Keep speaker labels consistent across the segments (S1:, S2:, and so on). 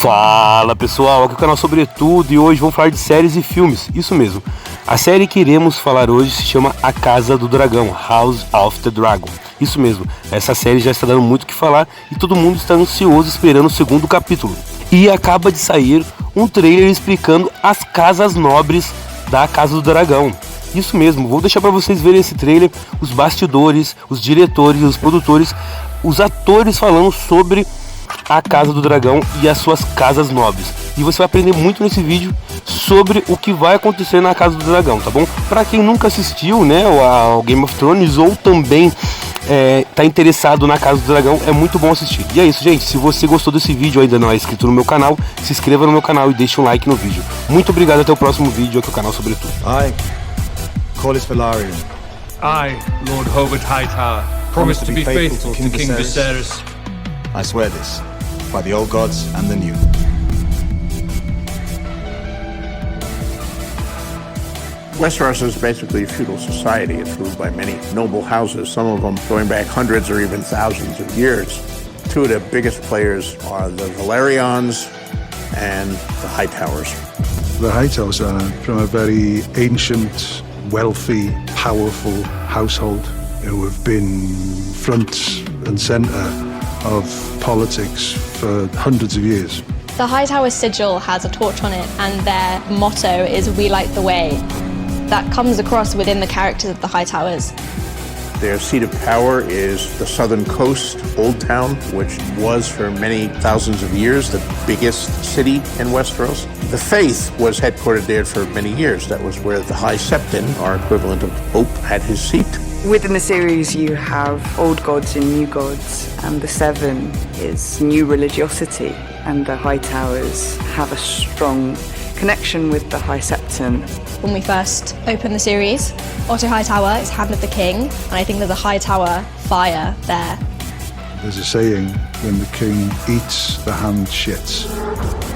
S1: Fala pessoal, aqui é o canal Sobre Tudo e hoje vamos falar de séries e filmes, isso mesmo. A série que iremos falar hoje se chama A Casa do Dragão, House of the Dragon. Isso mesmo, essa série já está dando muito o que falar e todo mundo está ansioso esperando o segundo capítulo. E acaba de sair um trailer explicando as Casas Nobres da Casa do Dragão. Isso mesmo, vou deixar para vocês verem esse trailer, os bastidores, os diretores, os produtores, os atores falando sobre a Casa do Dragão e as suas Casas Nobres. E você vai aprender muito nesse vídeo sobre o que vai acontecer na Casa do Dragão, tá bom? Para quem nunca assistiu, né, ao Game of Thrones ou também tá interessado na Casa do Dragão, é muito bom assistir. E é isso, gente. Se você gostou desse vídeo e ainda não é inscrito no meu canal, se inscreva no meu canal e deixe um like no vídeo. Muito obrigado, até o próximo vídeo aqui no canal Sobre Tudo.
S2: I, Corlys Velaryon.
S3: I, Lord Hobart Hightower, promise to be faithful to King Viserys.
S2: I swear this, by the old gods and the new.
S4: Westeros is basically a feudal society. It's ruled by many noble houses, some of them going back hundreds or even thousands of years. Two of the biggest players are the Velaryons and the Hightowers.
S5: The Hightowers are from a very ancient, wealthy, powerful household who have been front and centre of politics for hundreds of years.
S6: The Hightower sigil has a torch on it and their motto is "We light the way." That comes across within the characters of the Hightowers.
S4: Their seat of power is the southern coast, Old Town, which was for many thousands of years the biggest city in Westeros. The Faith was headquartered there for many years. That was where the High Septon, our equivalent of Pope, had his seat.
S7: Within the series you have old gods and new gods, and the Seven is new religiosity, and the Hightowers have a strong connection with the High Septon.
S6: When we first opened the series, Otto Hightower is Hand of the King, and I think there's a Hightower fire there.
S5: There's a saying, when the king eats, the hand shits.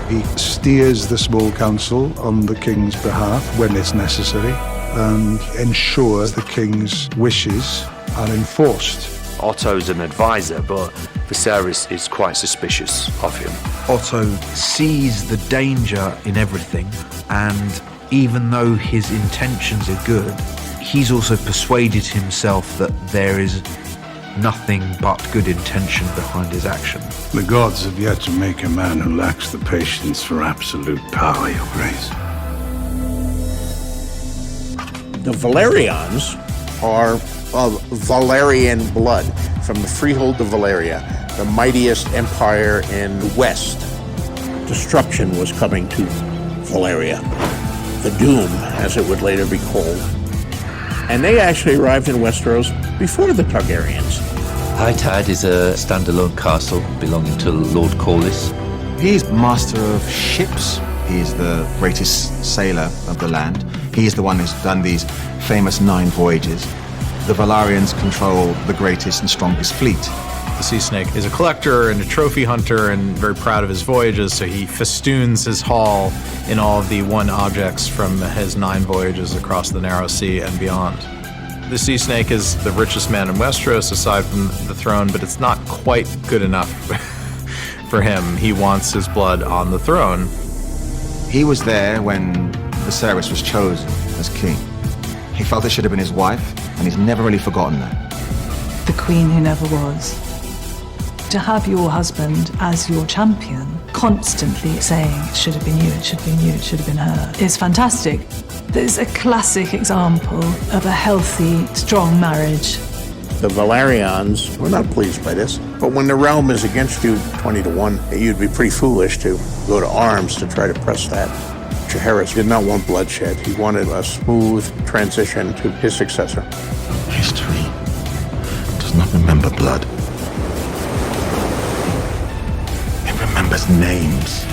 S5: He steers the small council on the king's behalf when it's necessary and ensures the king's wishes are enforced.
S8: Otto's an advisor, but Viserys is quite suspicious of him.
S9: Otto sees the danger in everything, and even though his intentions are good, he's also persuaded himself that there is nothing but good intention behind his action.
S5: The gods have yet to make a man who lacks the patience for absolute power, Your Grace.
S4: The Velaryons are of Valyrian blood from the freehold of Valyria, the mightiest empire in the west. Destruction was coming to Valyria. The Doom, as it would later be called. And they actually arrived in Westeros before the Targaryens.
S10: Hightide is a standalone castle belonging to Lord Corlys.
S2: He's master of ships. He's the greatest sailor of the land. He's the one who's done these famous 9 voyages. The Velaryons control the greatest and strongest fleet.
S3: The Sea Snake is a collector and a trophy hunter and very proud of his voyages, so he festoons his hall in all of the one objects from his 9 voyages across the Narrow Sea and beyond. The Sea Snake is the richest man in Westeros aside from the throne, but it's not quite good enough for him. He wants his blood on the throne.
S2: He was there when Viserys was chosen as king. He felt it should have been his wife, and he's never really forgotten that.
S11: The queen who never was. To have your husband as your champion, constantly saying, it should have been you, it should have been you, it should have been her, is fantastic. There's a classic example of a healthy, strong marriage.
S4: The Velaryons were not pleased by this, but when the realm is against you 20-1, you'd be pretty foolish to go to arms to try to press that. Jaehaerys did not want bloodshed. He wanted a smooth transition to his successor.
S5: History does not remember blood. It remembers names.